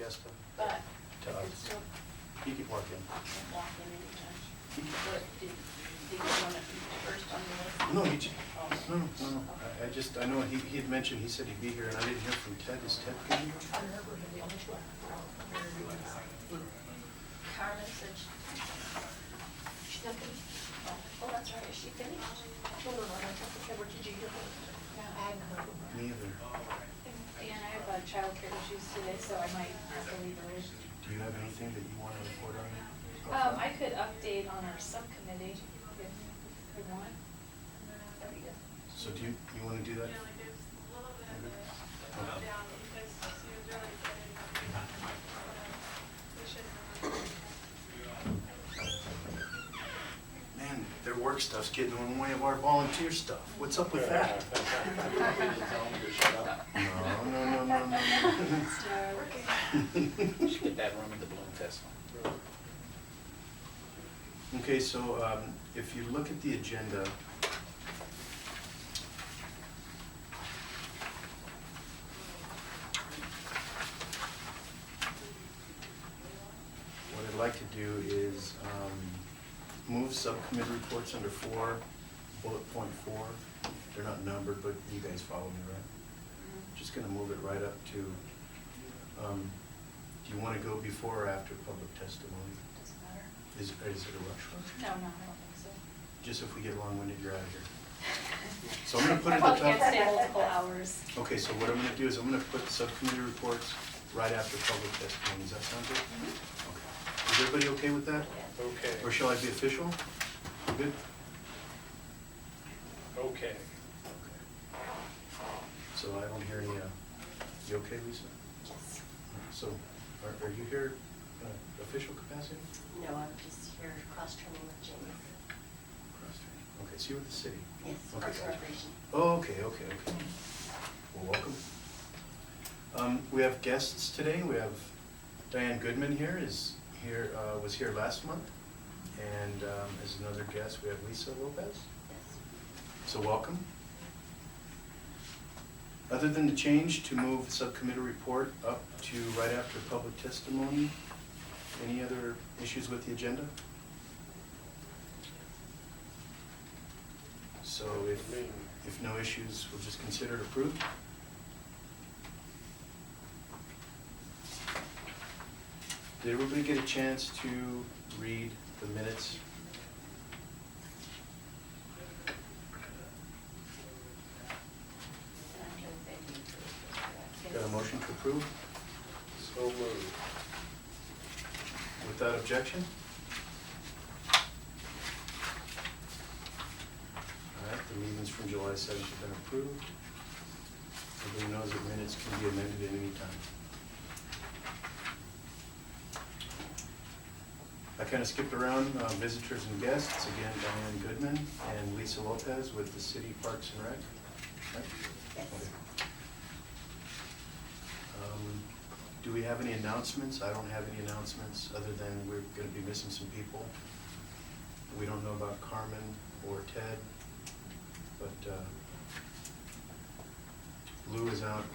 guess, But to I could us. still He could walk in. walk in anytime. But did you want to be first on the list? No, Oh. no. I know he had mentioned, he said he'd be here, and I didn't hear from Ted. Is Ted coming? Carmen said she's not finished. Oh, that's right, is she finished? No, I thought, where did you hear from? Yeah, I hadn't heard. Me either. And I have childcare issues today, so I might have to leave early. Do you have anything that you want to report on? I could update on our subcommittee if you want. That'd be good. So do you want to do that? Man, their work stuff's getting in the way of our volunteer stuff. What's up with that? No. You should get that room at the Bloom Festival. Okay, so if you look at the agenda, what I'd like to do is move subcommittee reports under 4, bullet point 4. They're not numbered, but you guys follow me, right? Just gonna move it right up to, do you want to go before or after public testimony? Doesn't matter. Is it a rush? No, I don't think so. Just if we get long-winded, you're out of here. So I'm gonna put it I at the probably can't top. stay multiple hours. Okay, so what I'm gonna do is I'm gonna put subcommittee reports right after public testimony. Does that sound good? Okay. Is everybody okay with that? Okay. Or shall I be official? You good? Okay. So I don't hear any, you okay, Lisa? Yes. So, are you here in official capacity? No, I'm just here cross-training with Jamie. Cross-training. Okay, so you're with the city? Yes, Okay, Parks and gotcha. Recreation. Oh, okay. Well, welcome. We have guests today. We have Diane Goodman here, was here last month. And as another guest, we have Lisa Lopez. Yes. So welcome. Other than the change to move the subcommittee report up to right after public testimony, any other issues with the agenda? So if no issues, we'll just consider it approved. Did everybody get a chance to read the minutes? And I'm going to thank you for that. Got a motion to approve? So moved. Without objection? All right, the meetings from July 7th have been approved. Everybody knows that minutes can be amended at any time. I kind of skipped around visitors and guests. Again, Diane Goodman and Lisa Lopez with the City Parks and Rec. Right? Yes. Okay. Do we have any announcements? I don't have any announcements, other than we're going to be missing some people. We don't know about Carmen or Ted, but Lou is out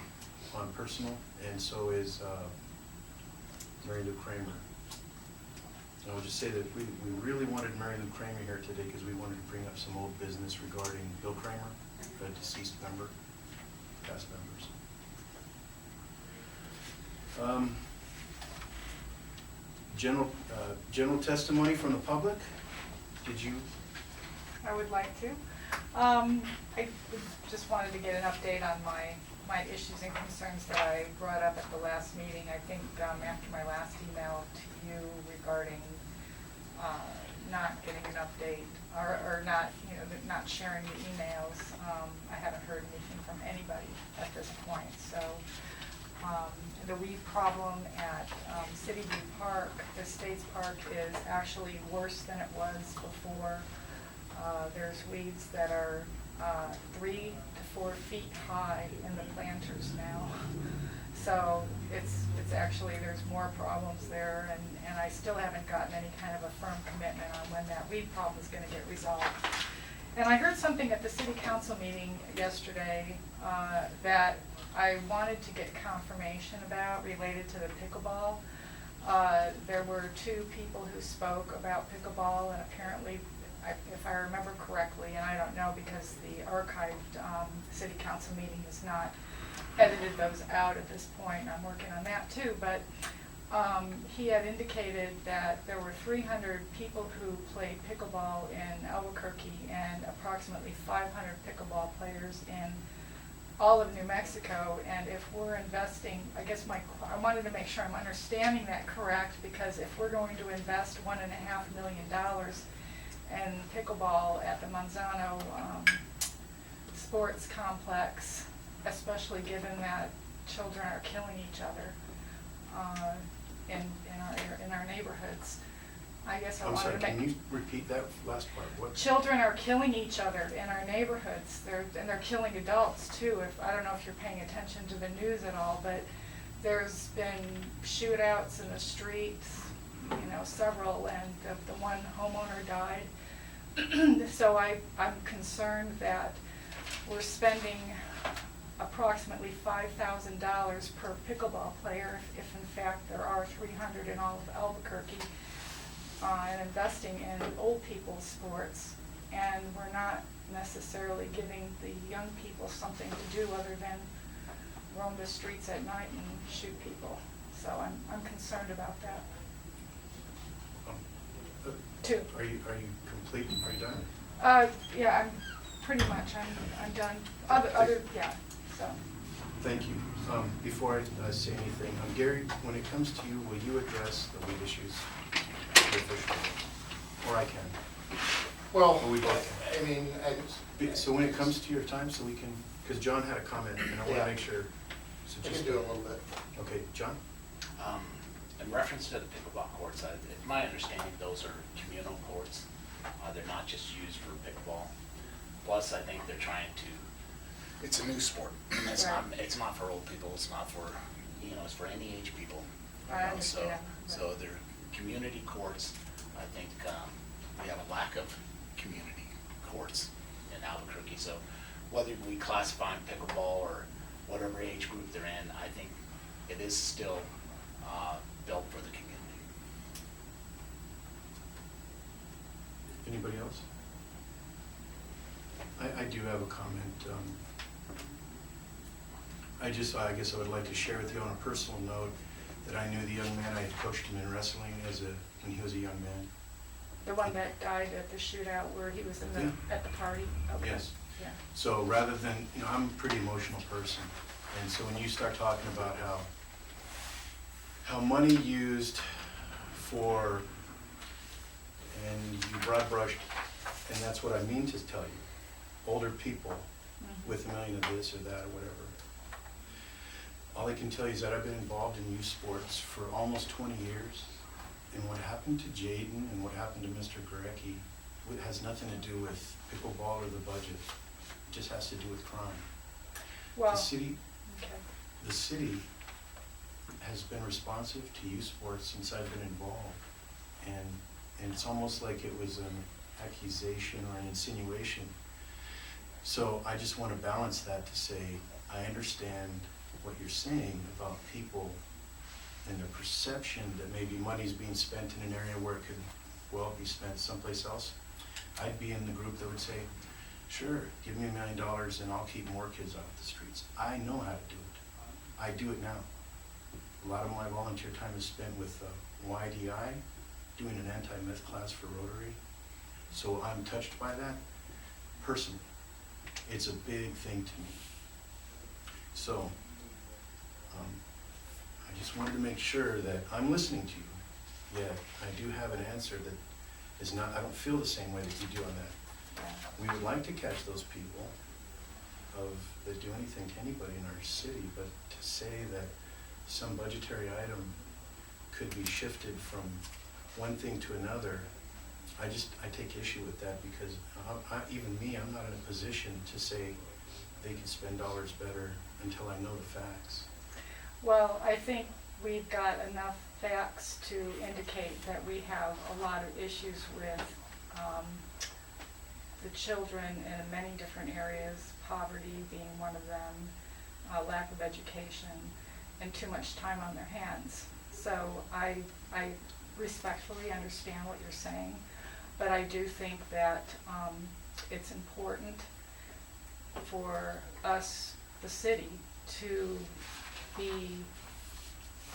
on personal, and so is Mary Lou Kramer. And I'll just say that we really wanted Mary Lou Kramer here today because we wanted to bring up some old business regarding Bill Kramer, a deceased member, past members. General testimony from the public. Did you? I would like to. I just wanted to get an update on my issues and concerns that I brought up at the last meeting. I think after my last email to you regarding not getting an update or not, not sharing the emails, I haven't heard anything from anybody at this point. So the weed problem at City View Park, the States Park, is actually worse than it was before. There's weeds that are 3 to 4 feet high in the planters now. So it's actually, there's more problems there, and I still haven't gotten any kind of a firm commitment on when that weed problem is going to get resolved. And I heard something at the city council meeting yesterday that I wanted to get confirmation about related to the pickleball. There were two people who spoke about pickleball, and apparently, if I remember correctly, and I don't know because the archived city council meeting has not edited those out at this point. I'm working on that too, but he had indicated that there were 300 people who played pickleball in Albuquerque and approximately 500 pickleball players in all of New Mexico. And if we're investing, I guess I wanted to make sure I'm understanding that correct, because if we're going to invest $1.5 million in pickleball at the Manzano sports complex, especially given that children are killing each other in our neighborhoods, I guess I I'm wanted sorry, to make. can you repeat that last part? What? Children are killing each other in our neighborhoods. They're killing adults too. I don't know if you're paying attention to the news at all, but there's been shootouts in the streets, several, and the one homeowner died. So I'm concerned that we're spending approximately $5,000 per pickleball player, if in fact there are 300 in all of Albuquerque, and investing in old people's sports, and we're not necessarily giving the young people something to do other than roam the streets at night and shoot people. So I'm concerned about that. Two. Are you complete? Are you done? Yeah, I'm pretty much. I'm done. Yeah. So. Thank you. Before I say anything, Gary, when it comes to you, will you address the weed issues officially? Or I can? Well, Or we both I mean, So when it comes to your time, so we can, because John had a comment, and I want Yeah. to make sure. So I just can do it a little bit. Okay, John? In reference to the pickleball courts, it's my understanding those are communal courts. They're not just used for pickleball. Plus, I think they're trying to, it's a new sport. It's not for old people, it's not for, it's for any age people. I understand. So they're community courts. I think we have a lack of community courts in Albuquerque. So whether we classify them pickleball or whatever age group they're in, I think it is still built for the community. Anybody else? I do have a comment. I guess I would like to share with you on a personal note that I knew the young man. I had coached him in wrestling when he was a young man. The one that died at the shootout where he was at the party? Okay. Yes. Yeah. So rather than, I'm a pretty emotional person. And so when you start talking about how money used for, and you broad brushed, and that's what I mean to tell you, older people with $1 million of this or that or whatever. All I can tell you is that I've been involved in youth sports for almost 20 years. And what happened to Jaden and what happened to Mr. Gurecki has nothing to do with pickleball or the budget. It just has to do with crime. Well, The city has been responsive to youth sports since I've been involved. And it's almost like it was an accusation or an insinuation. So I just want to balance that to say, I understand what you're saying about people and the perception that maybe money's being spent in an area where it could well be spent someplace else. I'd be in the group that would say, sure, give me $1 million and I'll keep more kids off the streets. I know how to do it. I do it now. A lot of my volunteer time is spent with YDI, doing an anti-meth class for Rotary. So I'm touched by that personally. It's a big thing to me. So I just wanted to make sure that I'm listening to you, yet I do have an answer that is not, I don't feel the same way that you do on that. We would like to catch those people that do anything to anybody in our city, but to say that some budgetary item could be shifted from one thing to another, I take issue with that because even me, I'm not in a position to say they can spend dollars better until I know the facts. Well, I think we've got enough facts to indicate that we have a lot of issues with the children in many different areas, poverty being one of them, lack of education, and too much time on their hands. So I respectfully understand what you're saying, but I do think that it's important for us, the city, to be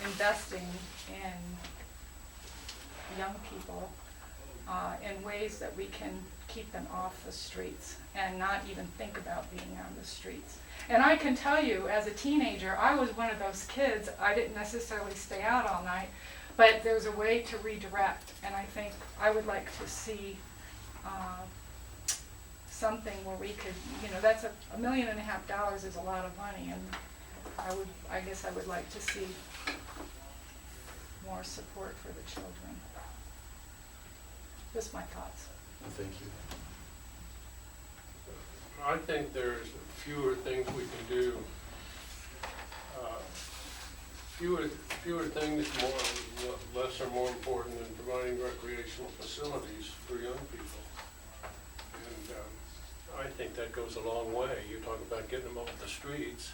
investing in young people in ways that we can keep them off the streets and not even think about being on the streets. And I can tell you, as a teenager, I was one of those kids. I didn't necessarily stay out all night, but there's a way to redirect, and I think I would like to see something where we could, that's $1.5 million is a lot of money, and I guess I would like to see more support for the children. Just my thoughts. Well, thank you. I think there's fewer things we can do. Fewer things, less are more important than providing recreational facilities for young people. And I think that goes a long way. You talk about getting them off the streets.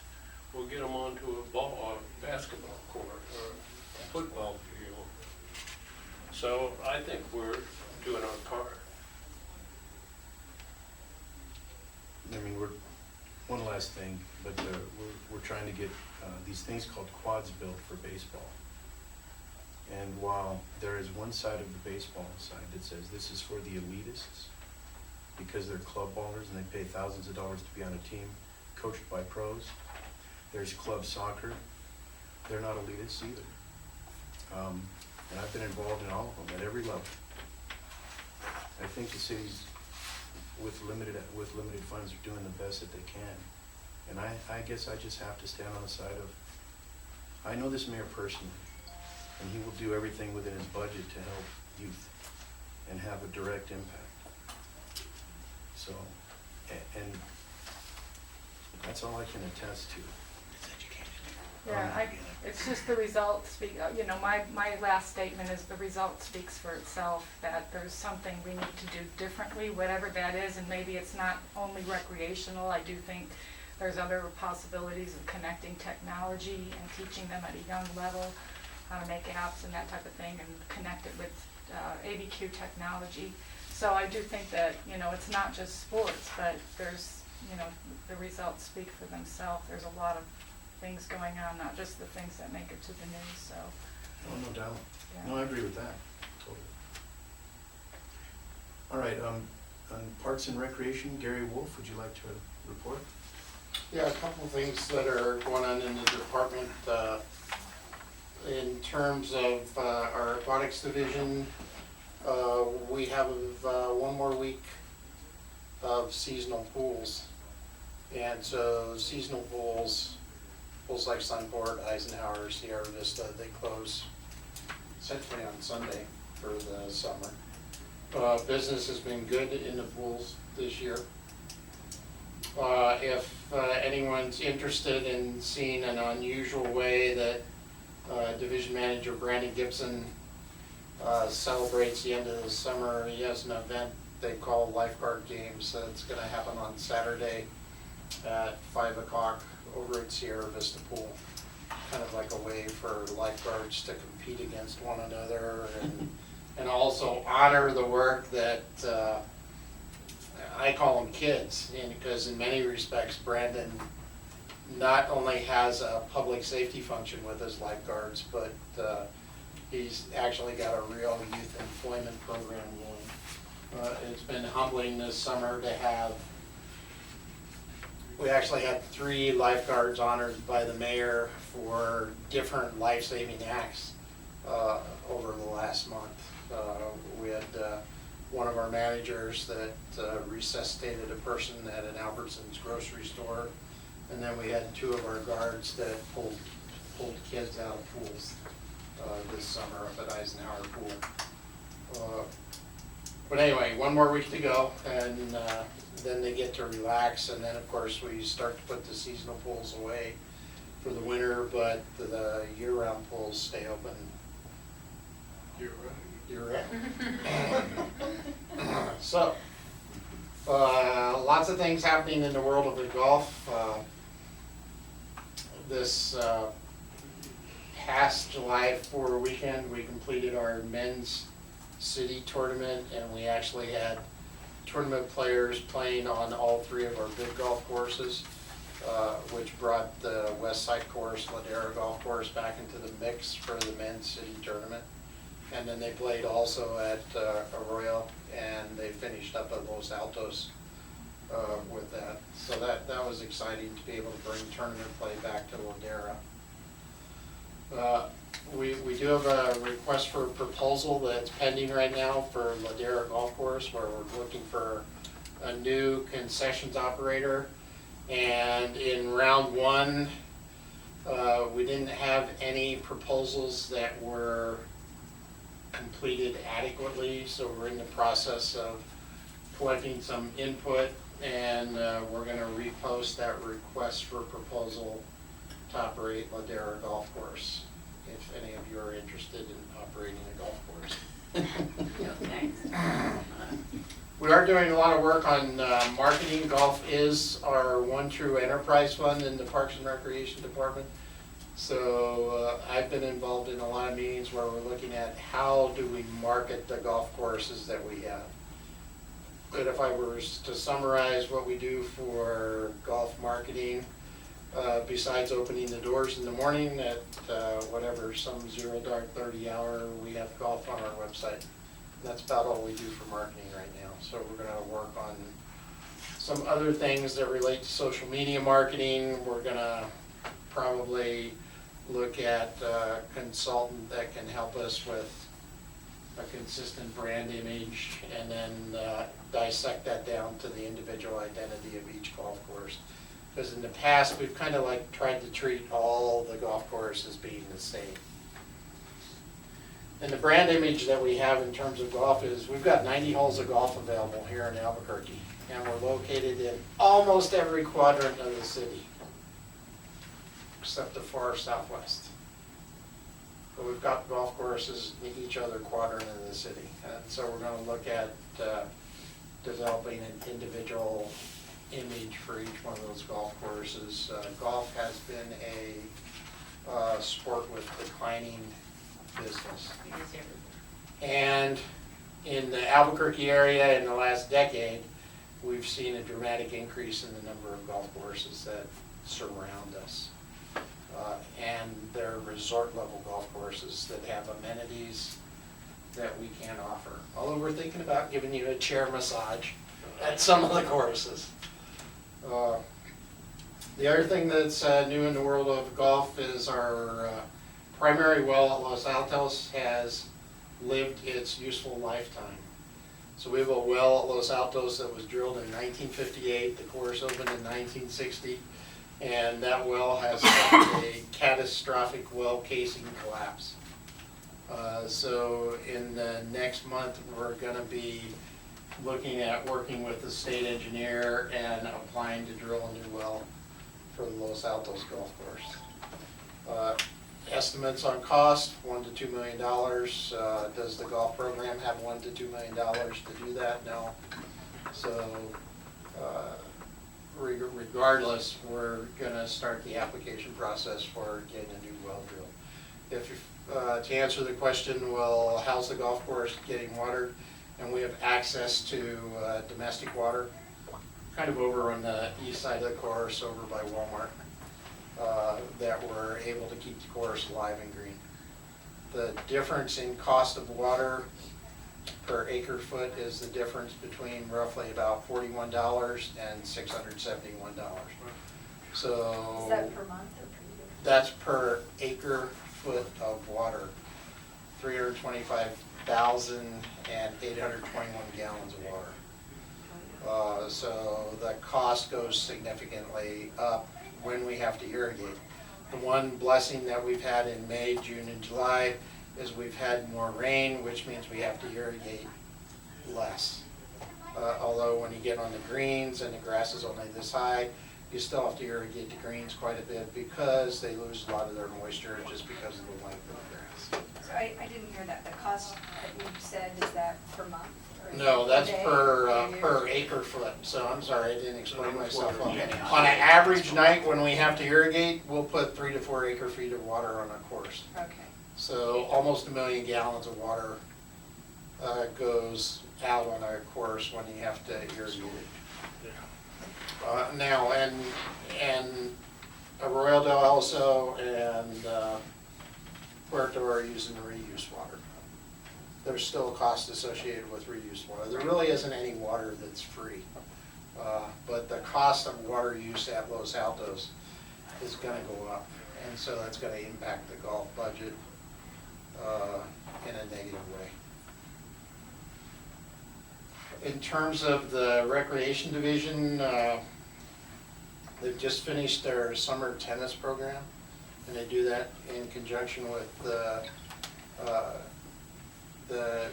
We'll get them onto a basketball court or a football field. So I think we're doing our part. I mean, one last thing, but we're trying to get these things called quads built for baseball. And while there is one side of the baseball side that says this is for the elitists, because they're club ballers and they pay thousands of dollars to be on a team coached by pros, there's club soccer. They're not elitists either. And I've been involved in all of them at every level. I think the cities with limited funds are doing the best that they can. And I guess I just have to stand on the side of, I know this mayor personally, and he will do everything within his budget to help youth and have a direct impact. So, and that's all I can attest to. Yeah, it's just the result speak, my last statement is the result speaks for itself, that there's something we need to do differently, whatever that is, and maybe it's not only recreational. I do think there's other possibilities of connecting technology and teaching them at a young level how to make apps and that type of thing and connect it with ABQ technology. So I do think that, it's not just sports, but there's, the results speak for themselves. There's a lot of things going on, not just the things that make it to the news, so. Oh, no doubt. Yeah. No, I agree with that, totally. All right, on Parks and Recreation, Gary Wolf, would you like to report? Yeah, a couple of things that are going on in the department. In terms of our aquatics division, we have one more week of seasonal pools. And so seasonal pools like Sunport, Eisenhower, Sierra Vista, they close essentially on Sunday for the summer. Business has been good in the pools this year. If anyone's interested in seeing an unusual way that Division Manager Brandon Gibson celebrates the end of the summer, he has an event they call Lifeguard Games. It's going to happen on Saturday at 5 o'clock over at Sierra Vista Pool. Kind of like a way for lifeguards to compete against one another and also honor the work that I call them kids, and because in many respects Brandon not only has a public safety function with his lifeguards, but he's actually got a real youth employment program going. It's been humbling this summer to have. We actually had 3 lifeguards honored by the mayor for different life-saving acts over the last month. We had one of our managers that resuscitated a person at an Albertsons grocery store, and then we had 2 of our guards that pulled kids out of pools this summer up at Eisenhower Pool. But anyway, one more week to go, and then they get to relax, and then of course we start to put the seasonal pools away for the winter, but the year-round pools stay open. You're right. Year-round. So, Lots of things happening in the world of the golf. This past July 4 weekend, we completed our men's city tournament, and we actually had tournament players playing on all 3 of our big golf courses, which brought the West Side course, Ladera Golf Course, back into the mix for the men's city tournament. And then they played also at Arroyo, and they finished up at Los Altos with that. So that was exciting to be able to bring tournament play back to Ladera. We do have a request for a proposal that's pending right now for Ladera Golf Course, where we're looking for a new concessions operator. And in round 1, we didn't have any proposals that were completed adequately, so we're in the process of collecting some input, and we're going to repost that request for proposal to operate Ladera Golf Course, if any of you are interested in operating a golf course. No, thanks. We are doing a lot of work on marketing. Golf is our one true enterprise fund in the Parks and Recreation Department. So I've been involved in a lot of meetings where we're looking at how do we market the golf courses that we have. But if I were to summarize what we do for golf marketing, besides opening the doors in the morning at whatever, some 0 dark 30 hour, we have golf on our website. That's about all we do for marketing right now. So we're going to work on some other things that relate to social media marketing. We're going to probably look at a consultant that can help us with a consistent brand image, and then dissect that down to the individual identity of each golf course. Because in the past, we've kind of like tried to treat all the golf courses being the same. And the brand image that we have in terms of golf is we've got 90 holes of golf available here in Albuquerque, and we're located in almost every quadrant of the city, except the far southwest. But we've got golf courses in each other quadrant in the city. And so we're going to look at developing an individual image for each one of those golf courses. Golf has been a sport with declining business. And in the Albuquerque area in the last decade, we've seen a dramatic increase in the number of golf courses that surround us. And they're resort level golf courses that have amenities that we can't offer. Although we're thinking about giving you a chair massage at some of the courses. The other thing that's new in the world of golf is our primary well at Los Altos has lived its useful lifetime. So we have a well at Los Altos that was drilled in 1958, the course opened in 1960, and that well has had a catastrophic well casing collapse. So in the next month, we're going to be looking at working with the state engineer and applying to drill a new well for the Los Altos golf course. Estimates on cost, $1 to $2 million. Does the golf program have $1 to $2 million to do that? No. So regardless, we're going to start the application process for getting a new well drilled. To answer the question, well, how's the golf course getting watered? And we have access to domestic water, kind of over on the east side of the course, over by Walmart, that we're able to keep the course alive and green. The difference in cost of water per acre foot is the difference between roughly about $41 and $671. So Is that per month or per year? that's per acre foot of water, 325,821 gallons of water. So the cost goes significantly up when we have to irrigate. The one blessing that we've had in May, June, and July is we've had more rain, which means we have to irrigate less. Although when you get on the greens and the grass is only this high, you still have to irrigate the greens quite a bit because they lose a lot of their moisture just because of the length of the grass. So I didn't hear that. The cost that you said, is that per month? Or No, that's day, per year? acre foot, so I'm sorry, I didn't explain So myself what well. we're getting On an average night, when we have to irrigate, we'll put 3 to 4 acre feet of water on a course. Okay. So almost 1 million gallons of water goes out on a course when you have to irrigate it. Now, and Arroyo del Elso and Puerto are using reuse water. There's still a cost associated with reuse water. There really isn't any water that's free. But the cost of water use at Los Altos is gonna go up. And so that's gonna impact the golf budget in a negative way. In terms of the recreation division, they've just finished their summer tennis program, and they do that in conjunction with the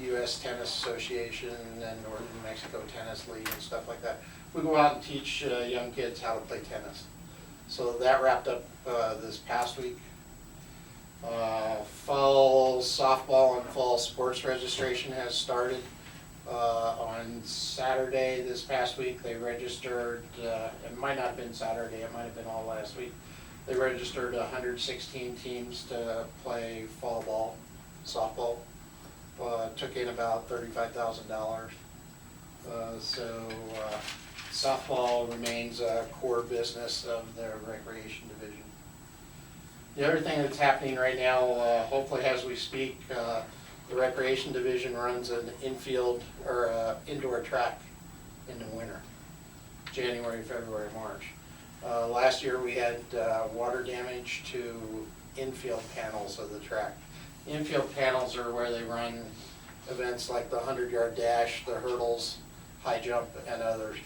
U.S. Tennis Association and Northern Mexico Tennis League and stuff like that. We go out and teach young kids how to play tennis. So that wrapped up this past week. Fall softball and fall sports registration has started. On Saturday this past week, they registered, it might not have been Saturday, it might have been all last week. They registered 116 teams to play fall ball, softball. Took in about $35,000. Softball remains a core business of the recreation division. The other thing that's happening right now, hopefully as we speak, the recreation division runs an infield or indoor track in the winter, January, February, March. Last year we had water damage to infield panels of the track. Infield panels are where they run events like the 100-yard dash, the hurdles, high jump, and others.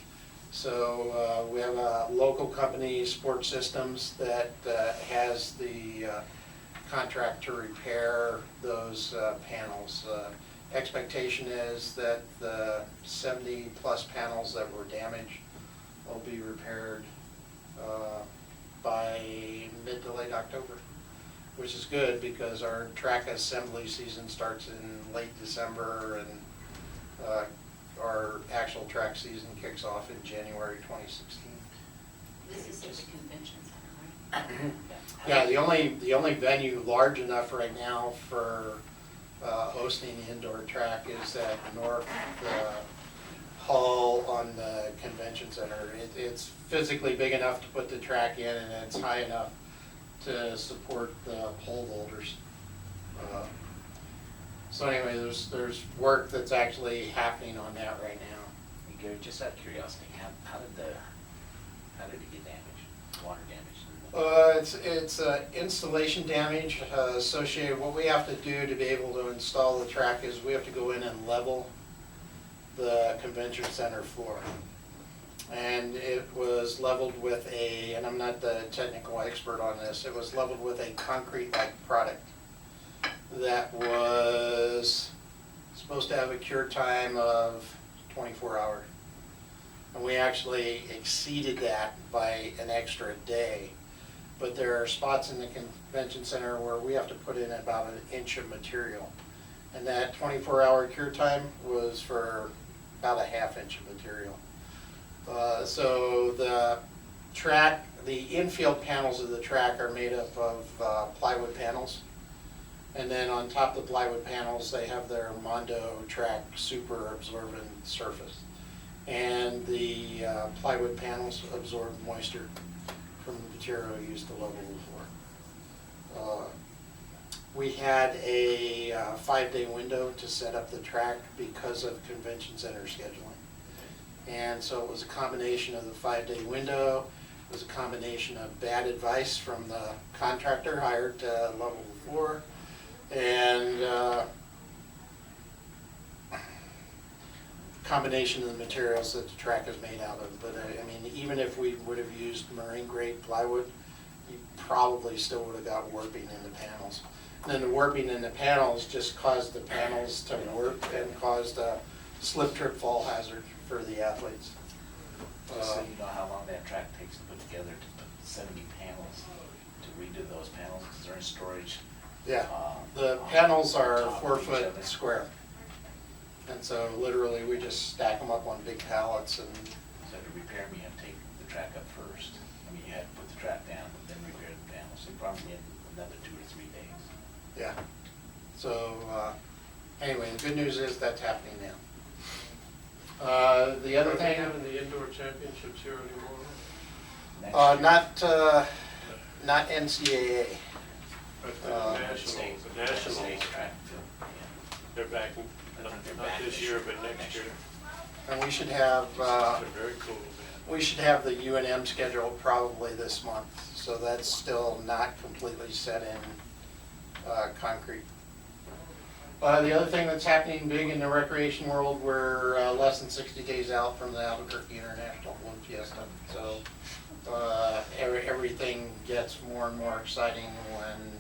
So we have a local company, Sport Systems, that has the contract to repair those panels. Expectation is that the 70-plus panels that were damaged will be repaired by mid to late October, which is good because our track assembly season starts in late December and our actual track season kicks off in January 2016. This is at the convention center, right? Yeah, the only venue large enough right now for hosting the indoor track is at North Hall on the convention center. It's physically big enough to put the track in, and it's high enough to support the pole vaulters. So anyway, there's work that's actually happening on that right now. Hey, Gary, just out of curiosity, how did it get damaged? Water damage? It's installation damage associated. What we have to do to be able to install the track is we have to go in and level the convention center floor. And it was leveled with and I'm not the technical expert on this, it was leveled with a concrete-like product that was supposed to have a cure time of 24 hours. And we actually exceeded that by an extra day. But there are spots in the convention center where we have to put in about an inch of material. And that 24-hour cure time was for about a half inch of material. So the track, the infield panels of the track are made up of plywood panels. And then on top of the plywood panels, they have their Mondo Track super absorbent surface. And the plywood panels absorb moisture from the material used to level the floor. We had a 5-day window to set up the track because of convention center scheduling. And so it was a combination of the 5-day window, it was a combination of bad advice from the contractor hired to level the floor, and combination of the materials that the track is made out of. But I mean, even if we would have used marine grade plywood, you probably still would have got warping in the panels. And then the warping in the panels just caused the panels to warp and caused a slip, trip, fall hazard for the athletes. Just so you know how long that track takes to put together, to put 70 panels, to redo those panels, because they're in storage Yeah, uh, the on panels are top of 4 each foot other. square. And so literally, we just stack them up on big pallets and, So to repair them, you have to take the track up first. I mean, you have to put the track down, and then repair the panels. So probably in another 2 or 3 days. yeah. So, anyway, the good news is that's happening now. The other Are they thing, having the indoor championships here anymore? Next year, not NCAA. But the States, national, States track, yeah. they're back, not this year, but next year. And we should have, It's a very cool event. we should have the UNM scheduled probably this month. So that's still not completely set in concrete. The other thing that's happening big in the recreation world, we're less than 60 days out from the Albuquerque International Balloon Fiesta. So everything gets more and more exciting when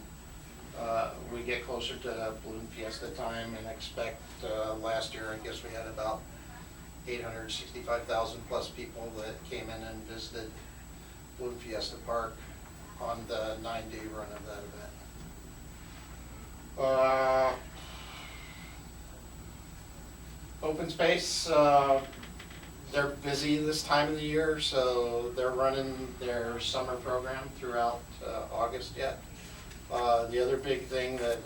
we get closer to Balloon Fiesta time, and expect last year, I guess we had about 865,000 plus people that came in and visited Balloon Fiesta Park on the 9-day run of that event. Open space, they're busy this time of the year, so they're running their summer program throughout August yet. The other big thing that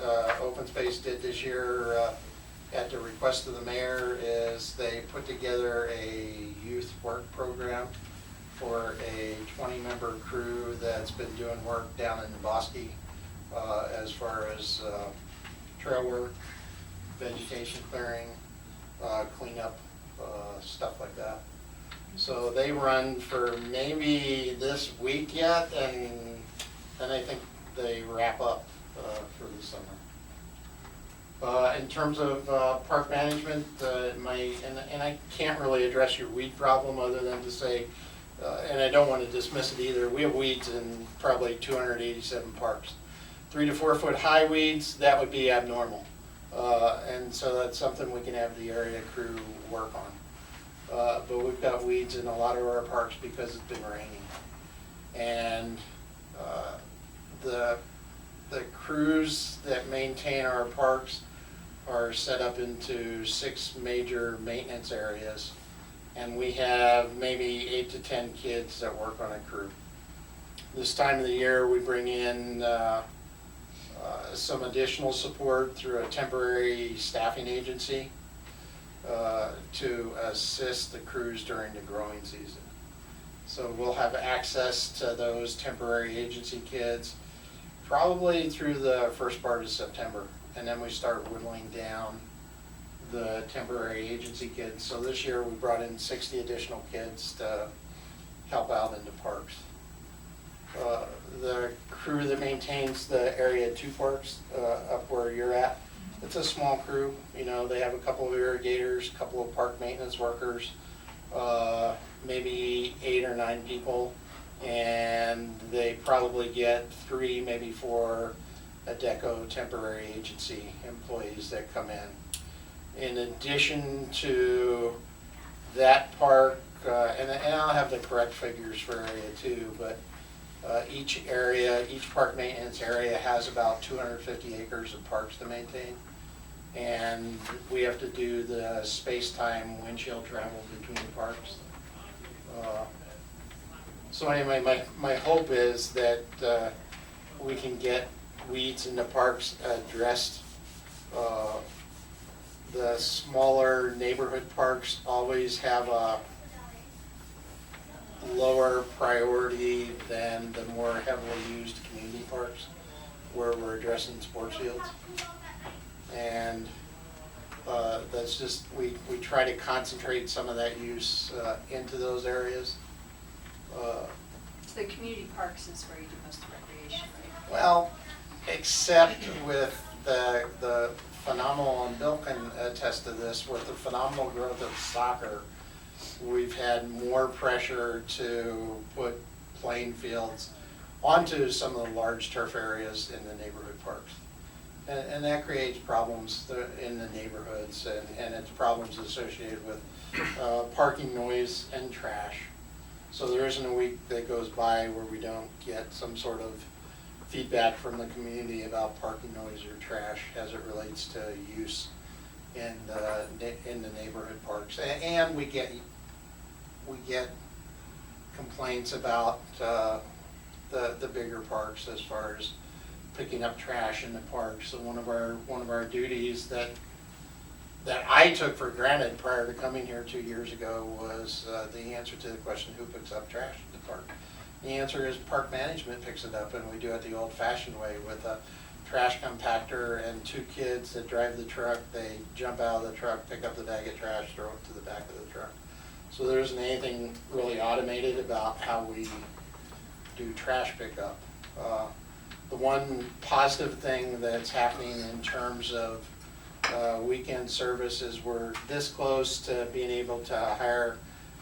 Open Space did this year, at the request of the mayor, is they put together a youth work program for a 20-member crew that's been doing work down in the Bosque, as far as trail work, vegetation clearing, cleanup, stuff like that. So they run for maybe this week yet, and then I think they wrap up for the summer. In terms of park management, and I can't really address your weed problem other than to say, and I don't want to dismiss it either, we have weeds in probably 287 parks. 3 to 4 foot high weeds, that would be abnormal. And so that's something we can have the area crew work on. But we've got weeds in a lot of our parks because it's been raining. And the crews that maintain our parks are set up into 6 major maintenance areas. And we have maybe 8 to 10 kids that work on a crew. This time of the year, we bring in some additional support through a temporary staffing agency to assist the crews during the growing season. So we'll have access to those temporary agency kids probably through the first part of September. And then we start whittling down the temporary agency kids. So this year we brought in 60 additional kids to help out in the parks. The crew that maintains the Area 2 parks up where you're at, it's a small crew. You know, they have a couple of irrigators, a couple of park maintenance workers, maybe 8 or 9 people, and they probably get 3, maybe 4 Adecco temporary agency employees that come in. In addition to that park, and I'll have the correct figures for Area 2, but each park maintenance area has about 250 acres of parks to maintain. And we have to do the space-time windshield travel between the parks. So anyway, my hope is that we can get weeds in the parks addressed. The smaller neighborhood parks always have a lower priority than the more heavily used community parks where we're addressing sports fields. And that's just, we try to concentrate some of that use into those areas. So the community parks is where you do most of the recreation, right? Well, except with the phenomenal, and Bill can attest to this, with the phenomenal growth of soccer, we've had more pressure to put playing fields onto some of the large turf areas in the neighborhood parks. And that creates problems in the neighborhoods, and it's problems associated with parking noise and trash. So there isn't a week that goes by where we don't get some sort of feedback from the community about parking noise or trash as it relates to use in the neighborhood parks. And we get complaints about the bigger parks as far as picking up trash in the parks. So one of our duties that I took for granted prior to coming here 2 years ago was the answer to the question, who picks up trash at the park? The answer is park management picks it up, and we do it the old-fashioned way with a trash compactor and 2 kids that drive the truck. They jump out of the truck, pick up the bag of trash, throw it to the back of the truck. So there isn't anything really automated about how we do trash pickup. The one positive thing that's happening in terms of weekend service is we're this close to being able to hire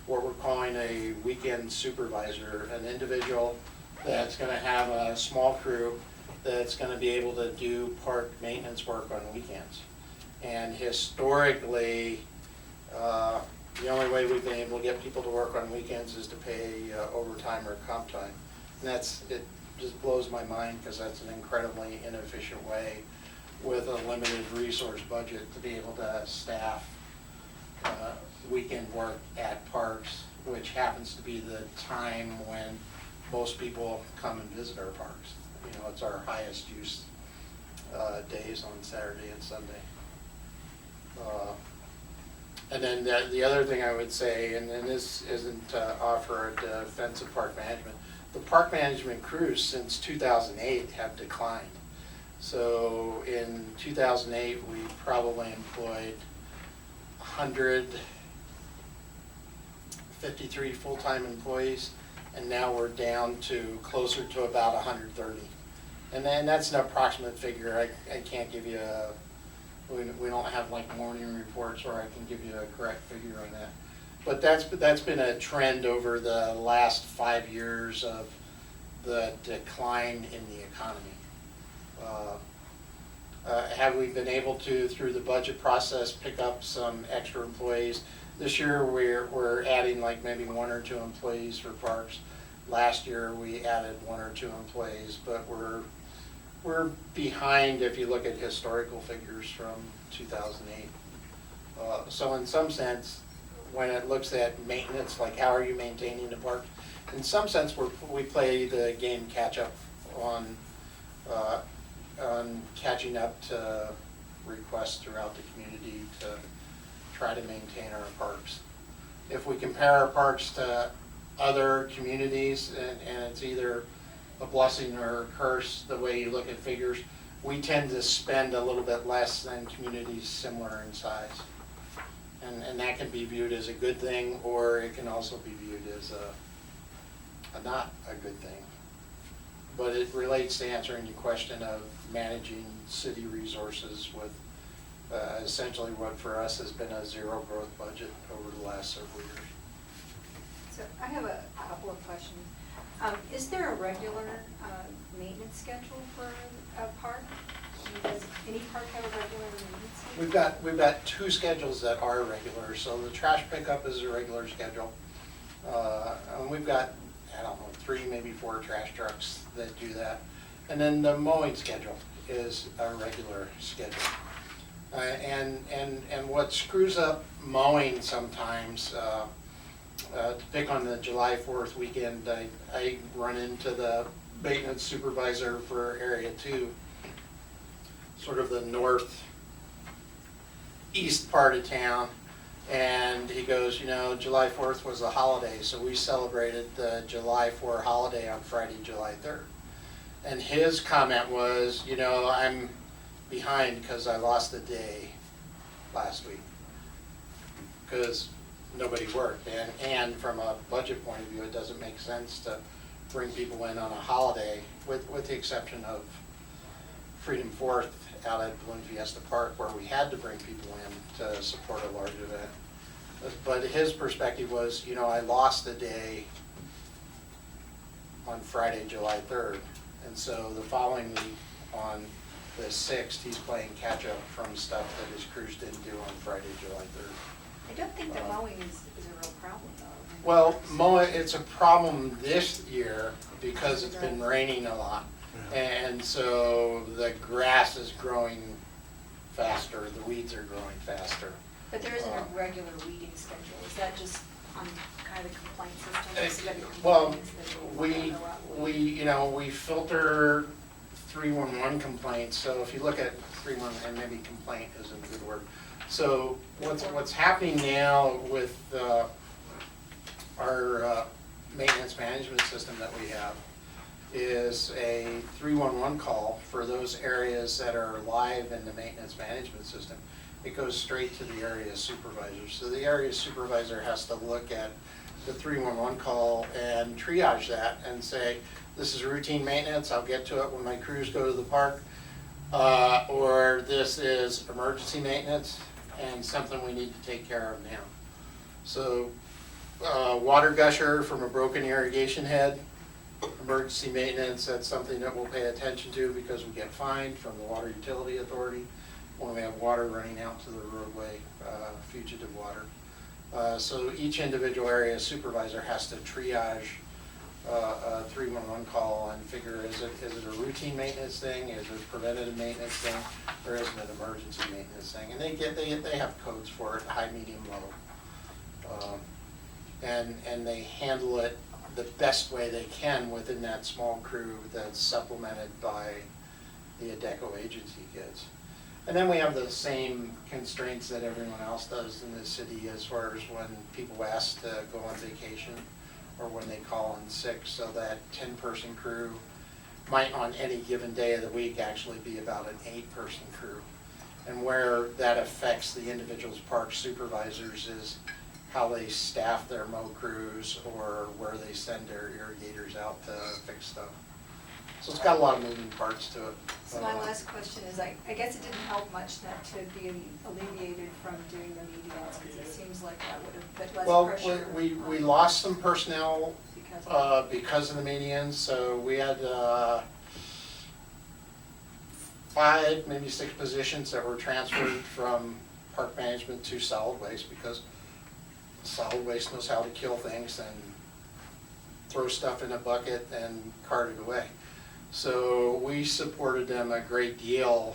what we're calling a weekend supervisor, an individual that's gonna have a small crew that's gonna be able to do park maintenance work on weekends. And historically, the only way we've been able to get people to work on weekends is to pay overtime or comp time. And it just blows my mind, because that's an incredibly inefficient way with a limited resource budget to be able to staff weekend work at parks, which happens to be the time when most people come and visit our parks. You know, it's our highest use days on Saturday and Sunday. And then the other thing I would say, and this isn't to offer a defense of park management, the park management crews since 2008 have declined. So in 2008, we probably employed 153 full-time employees, and now we're down to closer to about 130. And then that's an approximate figure. I can't give you we don't have like morning reports where I can give you a correct figure on that. But that's been a trend over the last 5 years of the decline in the economy. Have we been able to, through the budget process, pick up some extra employees? This year we're adding like maybe 1 or 2 employees for parks. Last year we added 1 or 2 employees, but we're behind if you look at historical figures from 2008. So in some sense, when it looks at maintenance, like how are you maintaining the park, in some sense we play the game catch up on catching up to requests throughout the community to try to maintain our parks. If we compare our parks to other communities, and it's either a blessing or a curse the way you look at figures, we tend to spend a little bit less than communities similar in size. And that can be viewed as a good thing, or it can also be viewed as a not a good thing. But it relates to answering your question of managing city resources with essentially what for us has been a zero growth budget over the last several years. So I have a couple of questions. Is there a regular maintenance schedule for a park? I mean, does any park have a regular maintenance schedule? We've got 2 schedules that are regular. So the trash pickup is a regular schedule. And we've got, I don't know, 3, maybe 4 trash trucks that do that. And then the mowing schedule is a regular schedule. And what screws up mowing sometimes, to pick on the July 4th weekend, I run into the maintenance supervisor for Area 2, sort of the northeast part of town, and he goes, you know, July 4th was a holiday, so we celebrated the July 4th holiday on Friday, July 3rd. And his comment was, you know, I'm behind because I lost a day last week because nobody worked. And from a budget point of view, it doesn't make sense to bring people in on a holiday, with the exception of Freedom 4th out at Balloon Fiesta Park, where we had to bring people in to support a large event. But his perspective was, you know, I lost a day on Friday, July 3rd. And so the following week, on the 6th, he's playing catch up from stuff that his crews didn't do on Friday, July 3rd. I don't think that mowing is a real problem though. Well, it's a problem this year because it's been raining a lot. Yeah. And so the grass is growing faster, the weeds are growing faster. But there isn't a regular weeding schedule, is that just on kind of the complaint system? Is it every Well, complaint that will go out? we filter 311 complaints, so if you look at 311, and maybe complaint isn't a good word. So what's happening now with our maintenance management system that we have is a 311 call for those areas that are live in the maintenance management system. It goes straight to the area supervisor. So the area supervisor has to look at the 311 call and triage that and say, this is routine maintenance, I'll get to it when my crews go to the park. Or this is emergency maintenance and something we need to take care of now. So water gusher from a broken irrigation head, emergency maintenance, that's something that we'll pay attention to because we get fined from the Water Utility Authority when we have water running out to the roadway, fugitive water. So each individual area supervisor has to triage a 311 call and figure, is it a routine maintenance thing, is it a preventative maintenance thing, or is it an emergency maintenance thing? And they have codes for it, high, medium, low. And they handle it the best way they can within that small crew that's supplemented by the ADECO agency kids. And then we have the same constraints that everyone else does in the city as far as when people ask to go on vacation or when they call in sick, so that 10-person crew might on any given day of the week actually be about an 8-person crew. And where that affects the individual's park supervisors is how they staff their mow crews or where they send their irrigators out to fix stuff. So it's got a lot of moving parts to it. So my last question is, I guess it didn't help much not to be alleviated from doing the medians, because it seems like that would have put less Well, pressure. we lost some personnel Because of of the medians, so we had 5, maybe 6 positions that were transferred from park management to solid waste, because solid waste knows how to kill things and throw stuff in a bucket and cart it away. So we supported them a great deal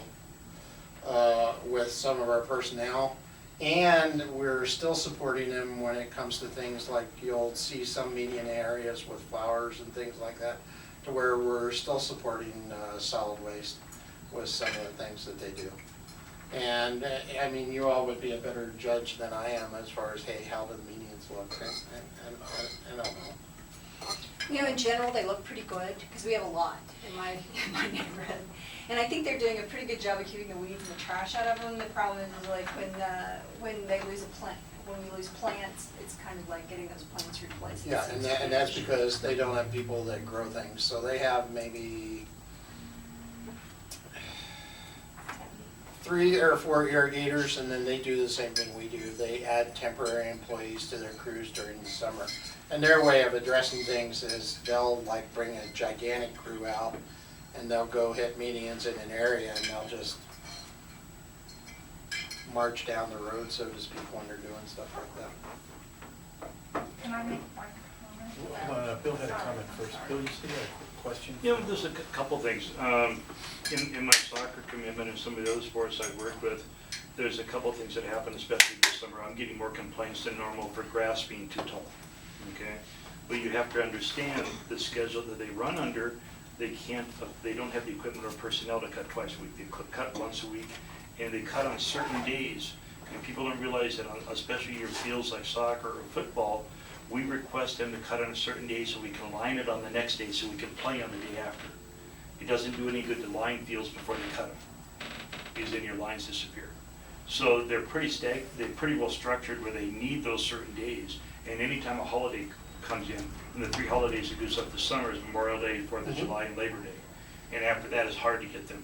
with some of our personnel, and we're still supporting them when it comes to things like you'll see some median areas with flowers and things like that, to where we're still supporting solid waste with some of the things that they do. And I mean, you all would be a better judge than I am as far as, hey, how do the medians look? And I don't know. You know, in general, they look pretty good, because we have a lot in my neighborhood. And I think they're doing a pretty good job of keeping the weeds and the trash out of them. The problem is like when they lose a plant, when we lose plants, it's kind of like getting those plants replaced. Yeah, and that's because they don't have people that grow things. So they have maybe 3 or 4 irrigators, and then they do the same thing we do. They add temporary employees to their crews during the summer. And their way of addressing things is they'll like bring a gigantic crew out, and they'll go hit medians in an area, and they'll just march down the road, so to speak, when they're doing stuff like that. Can I make one comment? Bill had a comment first. Bill, you still had a question? Yeah, well, there's a couple things. In my soccer commitment and some of the other sports I work with, there's a couple things that happen, especially this summer. I'm getting more complaints than normal for grass being too tall, okay? But you have to understand the schedule that they run under. They don't have the equipment or personnel to cut twice a week. They cut once a week, and they cut on certain days. And people don't realize that, especially your fields like soccer or football, we request them to cut on a certain day so we can line it on the next day so we can play on the day after. It doesn't do any good to line fields before they cut them, because then your lines disappear. So they're pretty well structured where they need those certain days. And anytime a holiday comes in, and the 3 holidays that goes up the summer is Memorial Day, 4th of July, and Labor Day. And after that, it's hard to get them.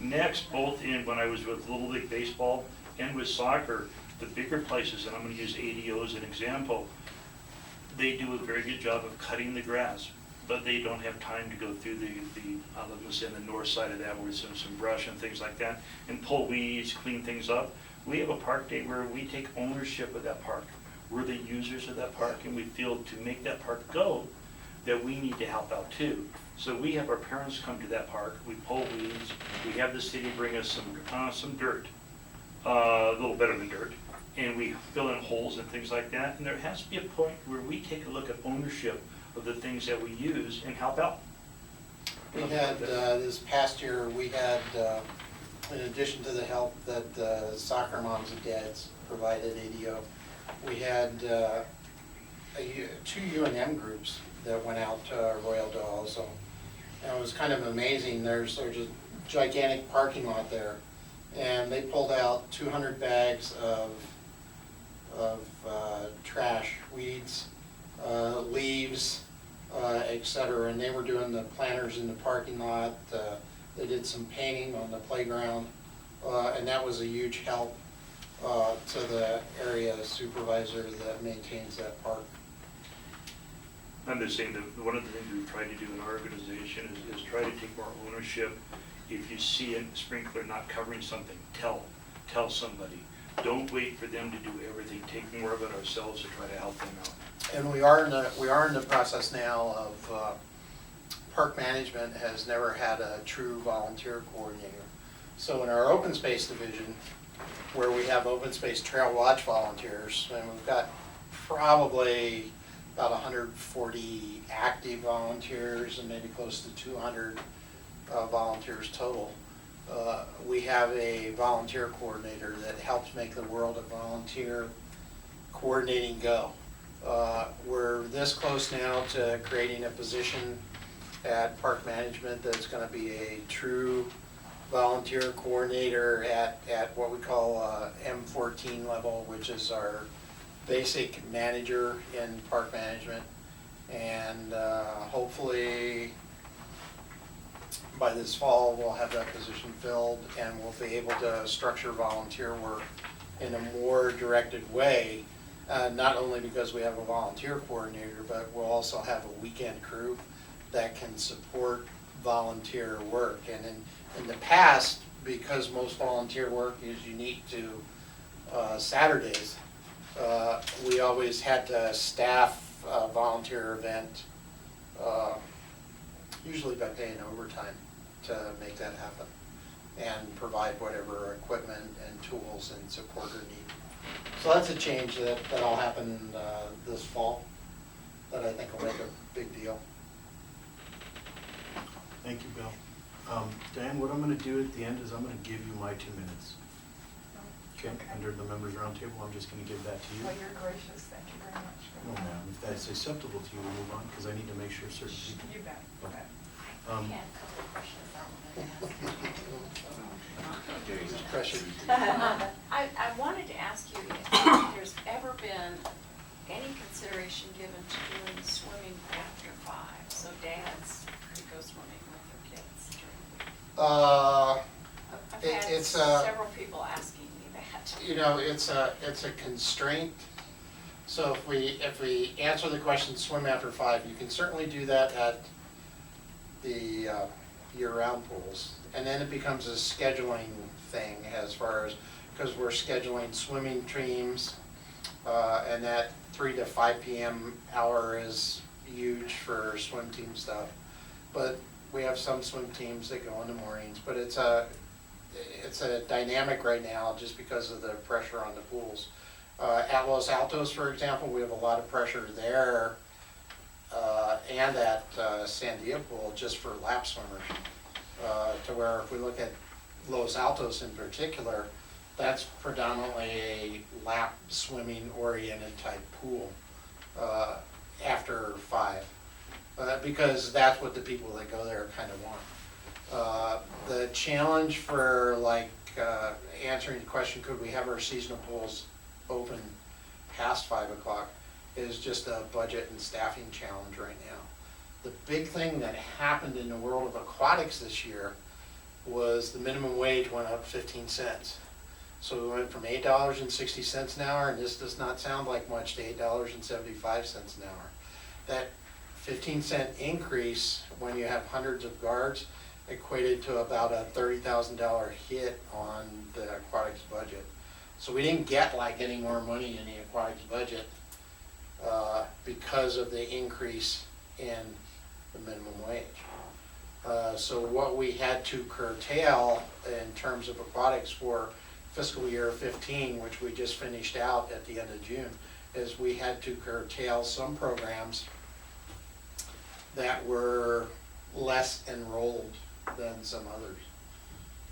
Next, both when I was with Little League Baseball and with soccer, the bigger places, and I'm going to use ADO as an example, they do a very good job of cutting the grass, but they don't have time to go through let's say on the north side of that where there's some brush and things like that, and pull weeds, clean things up. We have a park day where we take ownership of that park. We're the users of that park, and we feel to make that park go, that we need to help out too. So we have our parents come to that park, we pull weeds, we have the city bring us some dirt, a little better than dirt, and we fill in holes and things like that. And there has to be a point where we take a look at ownership of the things that we use and help out. We had, this past year, we had, in addition to the help that soccer moms and dads provided ADO, we had two UNM groups that went out to Royal also. And it was kind of amazing. There's a gigantic parking lot there, and they pulled out 200 bags of trash, weeds, leaves, etc. And they were doing the planters in the parking lot. They did some painting on the playground, and that was a huge help to the area supervisor that maintains that park. I'm just saying that one of the things we've tried to do in our organization is try to take more ownership. If you see a sprinkler not covering something, tell somebody. Don't wait for them to do everything. Take more of it ourselves to try to help them out. And we are in the process now of park management has never had a true volunteer coordinator. So in our open space division, where we have open space trail watch volunteers, and we've got probably about 140 active volunteers and maybe close to 200 volunteers total. We have a volunteer coordinator that helps make the world of volunteer coordinating go. We're this close now to creating a position at park management that's going to be a true volunteer coordinator at what we call M14 level, which is our basic manager in park management. And hopefully by this fall we'll have that position filled, and we'll be able to structure volunteer work in a more directed way, not only because we have a volunteer coordinator, but we'll also have a weekend crew that can support volunteer work. And in the past, because most volunteer work is unique to Saturdays, we always had to staff a volunteer event, usually by paying overtime to make that happen, and provide whatever equipment and tools and support are needed. So that's a change that'll happen this fall that I think will make a big deal. Thank you, Bill. Diane, what I'm gonna do at the end is I'm gonna give you my 2 minutes. Okay, under the members roundtable, I'm just gonna give that to you. Well, you're gracious, thank you very much. No, ma'am, if that's acceptable to you, we'll move on, because I need to make sure certain people. You bet, you bet. I had a couple of questions I Pressure. I wanted to ask you if there's ever been any consideration given to doing swimming after 5, so dads could go swimming with their kids during the week. I've had It's several people asking me that. you know, it's a constraint. So if we answer the question swim after 5, you can certainly do that at the year-round pools. And then it becomes a scheduling thing as far as, because we're scheduling swimming teams, and that 3 to 5 p.m. hour is huge for swim team stuff. But we have some swim teams that go in the mornings, but it's a dynamic right now just because of the pressure on the pools. At Los Altos, for example, we have a lot of pressure there, and at Sandia Pool just for lap swimmers. To where if we look at Los Altos in particular, that's predominantly a lap swimming oriented type pool after 5, because that's what the people that go there kind of want. The challenge for answering the question, could we have our seasonal pools open past 5 o'clock, is just a budget and staffing challenge right now. The big thing that happened in the world of aquatics this year was the minimum wage went up 15 cents. So we went from $8.60 an hour, and this does not sound like much, to $8.75 an hour. That 15-cent increase, when you have hundreds of guards, equated to about a $30,000 hit on the aquatics budget. So we didn't get any more money in the aquatics budget because of the increase in the minimum wage. So what we had to curtail in terms of aquatics for fiscal year 15, which we just finished out at the end of June, is we had to curtail some programs that were less enrolled than some others.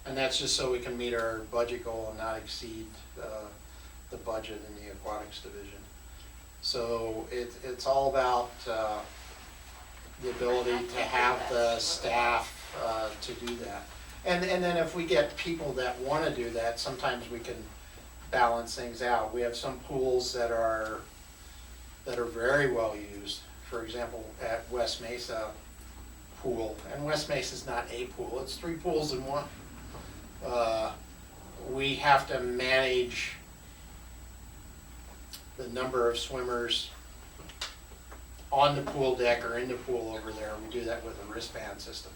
And that's just so we can meet our budget goal and not exceed the budget in the aquatics division. So it's all about the ability to have the staff to do that. And then if we get people that want to do that, sometimes we can balance things out. We have some pools that are very well used. For example, at West Mesa pool, and West Mesa is not a pool, it's 3 pools in one. We have to manage the number of swimmers on the pool deck or in the pool over there. We do that with a wristband system.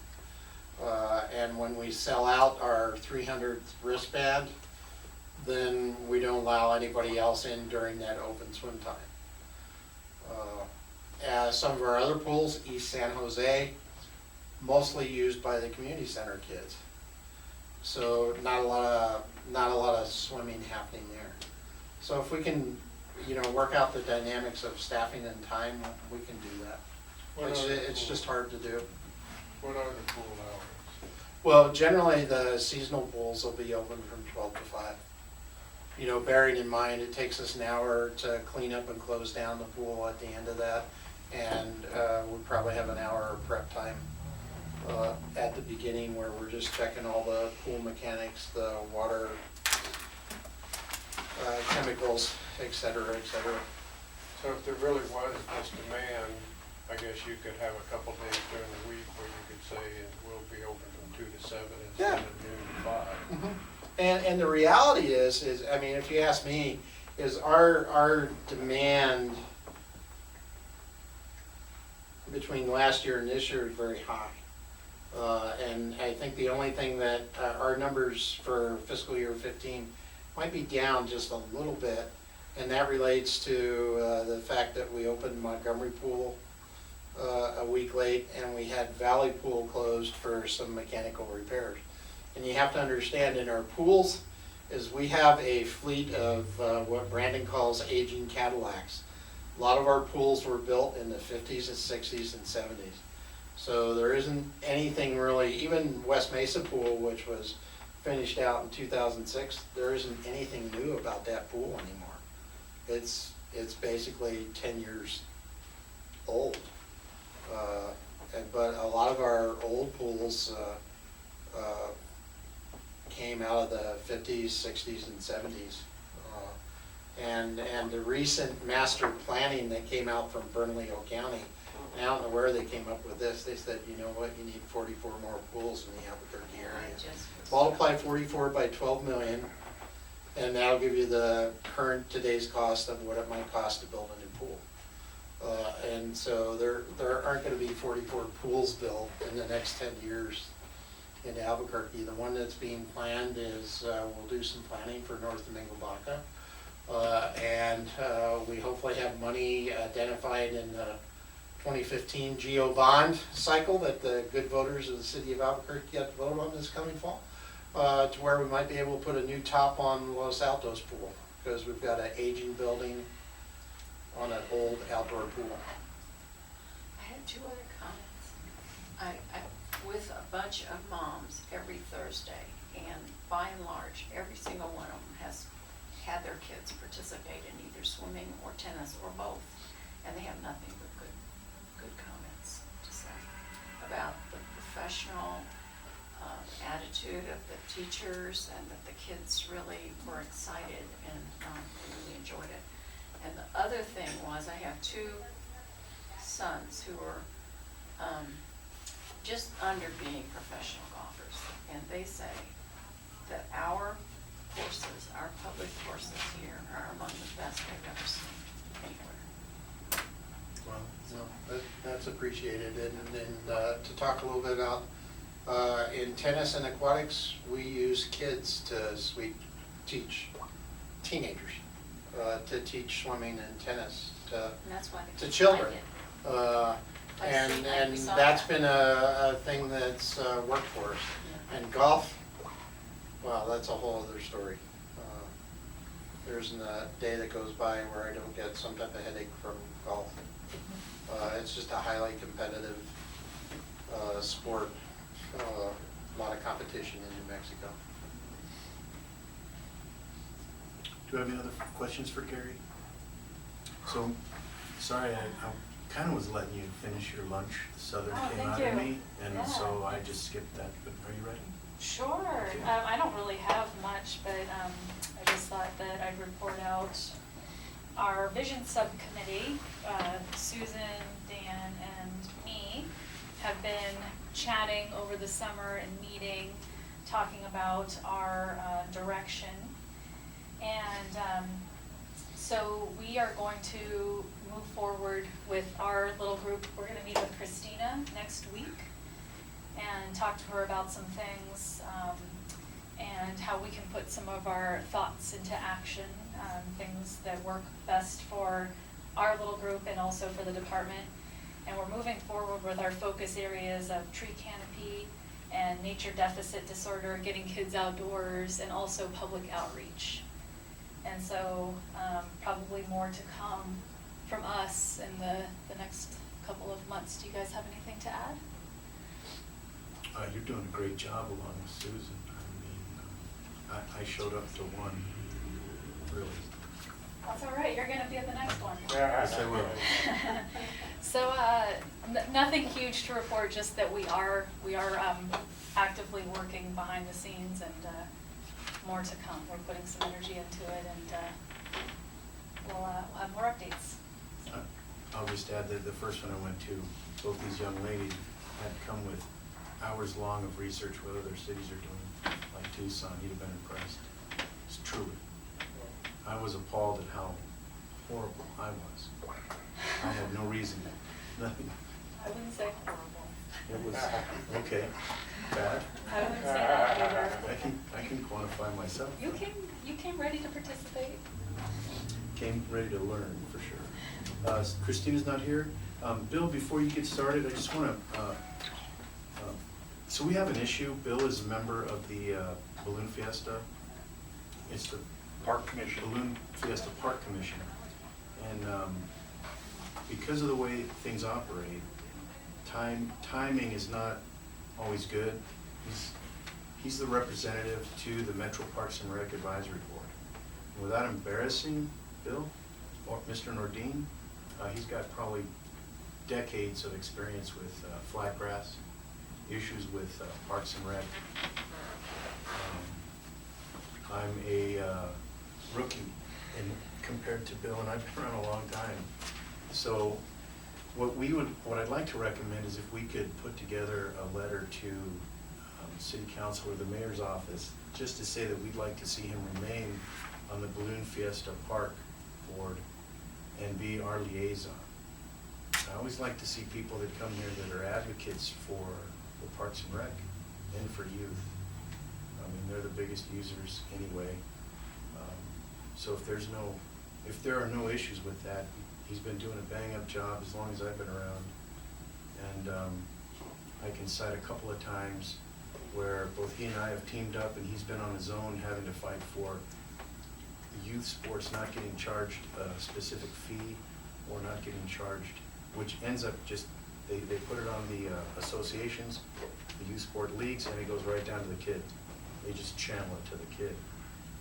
And when we sell out our 300th wristband, then we don't allow anybody else in during that open swim time. Some of our other pools, East San Jose, mostly used by the community center kids. So not a lot of swimming happening there. So if we can, work out the dynamics of staffing and time, we can do that. It's just hard to do. What are the pool hours? Well, generally the seasonal pools will be open from 12 to 5. Bearing in mind it takes us an hour to clean up and close down the pool at the end of that, and we probably have an hour of prep time at the beginning where we're just checking all the pool mechanics, the water, chemicals, et cetera, et cetera. So if there really was this demand, I guess you could have a couple days during the week where you could say it will be open from 2 to 7 instead of noon to 5. Mm-hmm. And the reality is, I mean, if you ask me, is our demand between last year and this year is very high. And I think the only thing that our numbers for fiscal year 15 might be down just a little bit, and that relates to the fact that we opened Montgomery Pool a week late, and we had Valley Pool closed for some mechanical repairs. And you have to understand, in our pools is we have a fleet of what Brandon calls aging Cadillacs. A lot of our pools were built in the 50s and 60s and 70s. So there isn't anything really, even West Mesa Pool, which was finished out in 2006, there isn't anything new about that pool anymore. It's basically 10 years old. But a lot of our old pools came out of the 50s, 60s, and 70s. And the recent master planning that came out from Bernalillo County, I don't know where they came up with this. They said, you know what, you need 44 more pools in the Albuquerque area. Multiply 44 by 12 million, and that'll give you the current today's cost of what it might cost to build a new pool. And so there aren't going to be 44 pools built in the next 10 years in Albuquerque. The one that's being planned is we'll do some planning for North Domingo Baca. And we hopefully have money identified in the 2015 GEO bond cycle that the good voters of the city of Albuquerque get to vote on this coming fall, to where we might be able to put a new top on Los Altos pool, because we've got an aging building on an old outdoor pool. I had 2 other comments. I with a bunch of moms every Thursday, and by and large, every single one of them has had their kids participate in either swimming or tennis or both, and they have nothing but good comments to say about the professional attitude of the teachers, and that the kids really were excited and really enjoyed it. And the other thing was, I have 2 sons who are just under being professional golfers, and they say that our courses, our public courses here are among the best they've ever seen anywhere. Well, no, that's appreciated. And to talk a little bit about, in tennis and aquatics, we use kids to teach teenagers, to teach swimming and tennis And that's why the to kids children. like it. I've seen that. We And saw that's that. been a thing that's worked for us. And golf, well, that's a whole other story. There isn't a day that goes by where I don't get some type of headache from golf. It's just a highly competitive sport, a lot of competition in New Mexico. Do you have any other questions for Gary? So, sorry, I kind of was letting you finish your lunch. The Southern Oh, came thank out at you. me, and Yeah. so I just skipped that, but are you ready? Sure. Okay. I don't really have much, but I just thought that I'd report out our vision subcommittee. Susan, Dan, and me have been chatting over the summer and meeting, talking about our direction. And so we are going to move forward with our little group. We're going to meet with Christina next week and talk to her about some things, and how we can put some of our thoughts into action, things that work best for our little group and also for the department. And we're moving forward with our focus areas of tree canopy and nature deficit disorder, getting kids outdoors, and also public outreach. And so probably more to come from us in the next couple of months. Do you guys have anything to add? You're doing a great job along with Susan. I mean, I showed up to one, really. That's all right, you're gonna be at the next one. Yes, I will. So, nothing huge to report, just that we are actively working behind the scenes, and more to come. We're putting some energy into it, and we'll have more updates. I'll just add that the first one I went to, both these young ladies had come with hours long of research what other cities are doing, like Tucson. You'd have been impressed. It's truly. I was appalled at how horrible I was. I had no reason, nothing. I wouldn't say horrible. It was, okay, bad. I wouldn't say that either. I can quantify myself. You came ready to participate. Came ready to learn, for sure. Christina's not here. Bill, before you get started, I just want to, so we have an issue. Bill is a member of the Balloon Fiesta. It's the Park Commission. Balloon Fiesta Park Commission. And because of the way things operate, timing is not always good. He's the representative to the Metro Parks and Rec Advisory Board. And without embarrassing Bill or Mr. Nordine, he's got probably decades of experience with flatgrass, issues with Parks and Rec. I'm a rookie compared to Bill, and I've been around a long time. So what I'd like to recommend is if we could put together a letter to City Council or the Mayor's office, just to say that we'd like to see him remain on the Balloon Fiesta Park Board and be our liaison. I always like to see people that come here that are advocates for the Parks and Rec and for youth. I mean, they're the biggest users anyway. So if there are no issues with that, he's been doing a bang-up job as long as I've been around. And I can cite a couple of times where both he and I have teamed up, and he's been on his own having to fight for the youth sports not getting charged a specific fee or not getting charged, which ends up just, they put it on the associations, the youth sport leagues, and it goes right down to the kid. They just channel it to the kid.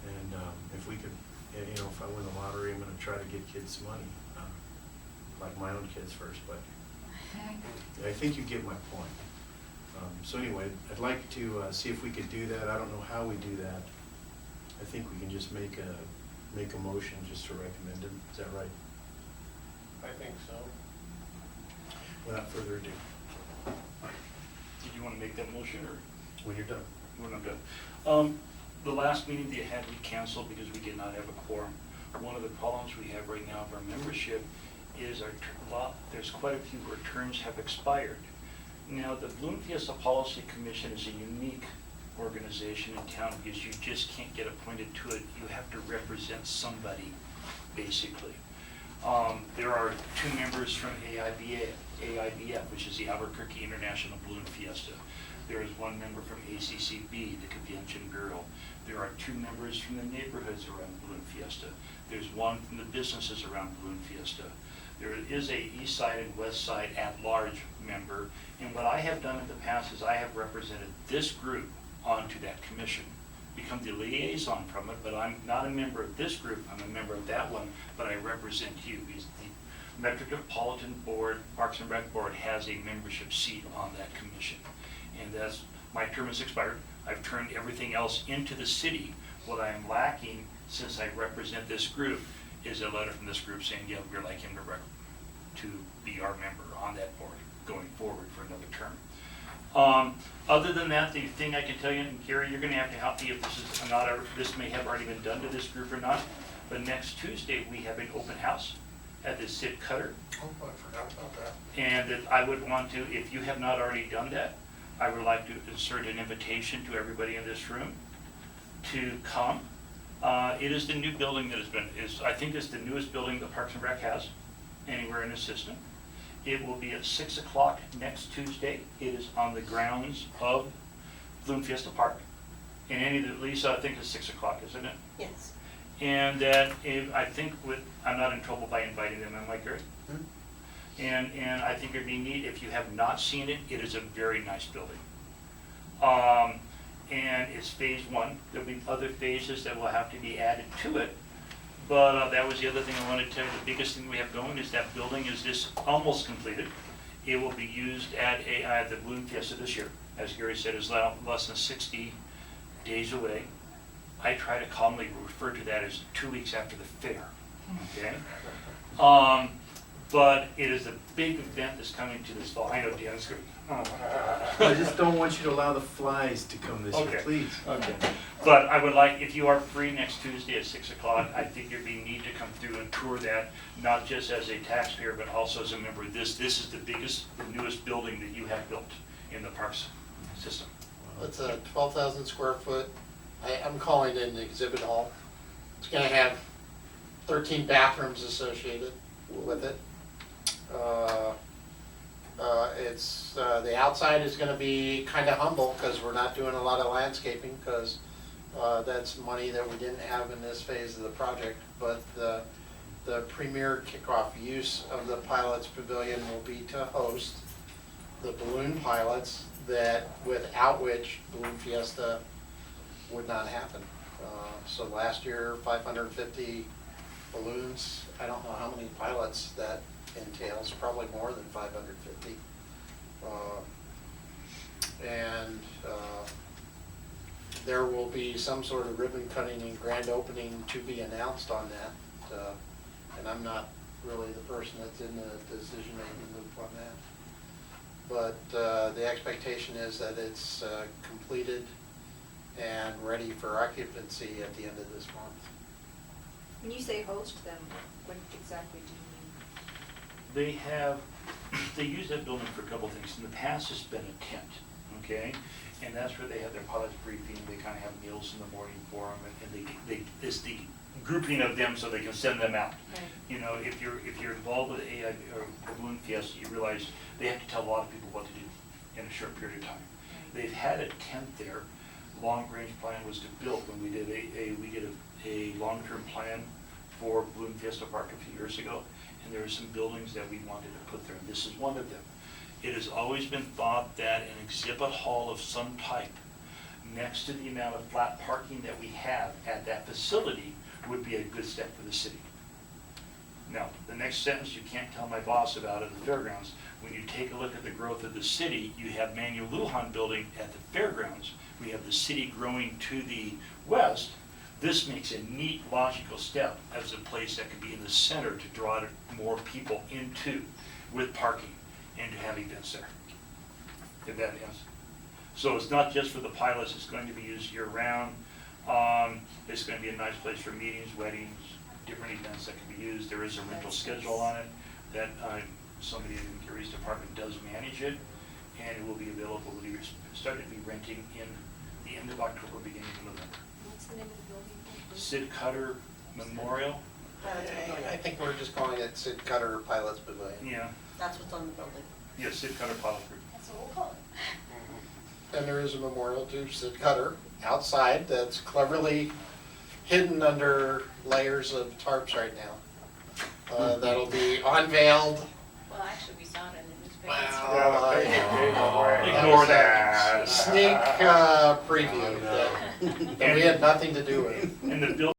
And if we could, if I win the lottery, I'm gonna try to get kids money, like my own kids first, but I think you get my point. So anyway, I'd like to see if we could do that. I don't know how we do that. I think we can just make a motion just to recommend it. Is that right? I think so. Without further ado, Did you want to make that motion, or when you're done. we're not done? The last meeting they had, we canceled because we did not have a quorum. One of the problems we have right now of our membership is there's quite a few where terms have expired. Now, the Balloon Fiesta Policy Commission is a unique organization in town because you just can't get appointed to it. You have to represent somebody, basically. There are 2 members from AIBF, which is the Albuquerque International Balloon Fiesta. There is 1 member from ACCB, the Convention Bureau. There are 2 members from the neighborhoods around Balloon Fiesta. There's 1 from the businesses around Balloon Fiesta. There is a East Side and West Side at-large member. And what I have done in the past is I have represented this group onto that commission, become the liaison from it, but I'm not a member of this group, I'm a member of that one, but I represent you. Because the Metropolitan Board, Parks and Rec Board has a membership seat on that commission. And that's, my term has expired. I've turned everything else into the city. What I am lacking, since I represent this group, is a letter from this group saying, yeah, we'd like him to be our member on that board going forward for another term. Other than that, the thing I can tell you, and Gary, you're gonna have to help me if this is not, this may have already been done to this group or not, but next Tuesday, we have an open house at the Sid Cutter. Oh, I forgot about that. And that I would want to, if you have not already done that, I would like to insert an invitation to everybody in this room to come. It is the new building that has been, I think it's the newest building that Parks and Rec has anywhere in the system. It will be at 6 o'clock next Tuesday. It is on the grounds of Balloon Fiesta Park. And any that, Lisa, I think it's 6 o'clock, isn't it? Yes. And that, I think I'm not in trouble by inviting them, am I, Gary? And I think it'd be neat, if you have not seen it, it is a very nice building. And it's phase 1. There'll be other phases that will have to be added to it. But that was the other thing I wanted to tell you. The biggest thing we have going is that building is just almost completed. It will be used at the Balloon Fiesta this year. As Gary said, it's less than 60 days away. I try to calmly refer to that as 2 weeks after the fair, okay? But it is a big event that's coming to this fall. I know Dan's good. I just don't want you to allow the flies to come this year, Okay. please. Okay. But I would like, if you are free next Tuesday at 6 o'clock, I think it'd be neat to come through and tour that, not just as a taxpayer, but also as a member of this. This is the biggest, the newest building that you have built in the parks system. It's a 12,000 square foot, I'm calling it an exhibit hall. It's gonna have 13 bathrooms associated with it. The outside is gonna be kinda humble, because we're not doing a lot of landscaping, because that's money that we didn't have in this phase of the project. But the premier kickoff use of the Pilots Pavilion will be to host the balloon pilots, that without which Balloon Fiesta would not happen. So last year, 550 balloons. I don't know how many pilots that entails, probably more than 550. There will be some sort of ribbon cutting and grand opening to be announced on that. And I'm not really the person that's in the decision-making loop on that. But the expectation is that it's completed and ready for occupancy at the end of this month. When you say host them, what exactly do you mean? They use that building for a couple things. In the past, it's been a tent, okay? And that's where they have their pilots briefing. They kind of have meals in the morning for them, and it's the grouping of them so they can send them out. Right. You know, if you're involved with AI or Balloon Fiesta, you realize they have to tell a lot of people what to do in a short period of time. They've had a tent there. Long-range plan was to build when we did a long-term plan for Balloon Fiesta Park a few years ago, and there were some buildings that we wanted to put there, and this is one of them. It has always been thought that an exhibit hall of some type, next to the amount of flat parking that we have at that facility, would be a good step for the city. Now, the next sentence you can't tell my boss about at the fairgrounds. When you take a look at the growth of the city, you have Manuel Lujan building at the fairgrounds. We have the city growing to the west. This makes a neat, logical step as a place that could be in the center to draw more people into with parking and to have events there. If that is. So it's not just for the pilots, it's going to be used year-round. It's going to be a nice place for meetings, weddings, different events that can be used. There is a rental schedule on it that somebody in Gary's department does manage it, and it will be available. We'll start to be renting in the end of October, beginning of November. What's the name of the building? Sid Cutter Memorial I think we're just calling it Sid Cutter Pilots Pavilion. Yeah, That's what's on the building. yes, Sid Cutter Pilot Group. That's what we'll call it. And there is a memorial to Sid Cutter outside that's cleverly hidden under layers of tarps right now. That'll be unveiled. Well, actually, we saw it in the newspaper. Well, Ignore that. Sneak preview that we had nothing to do with. And the building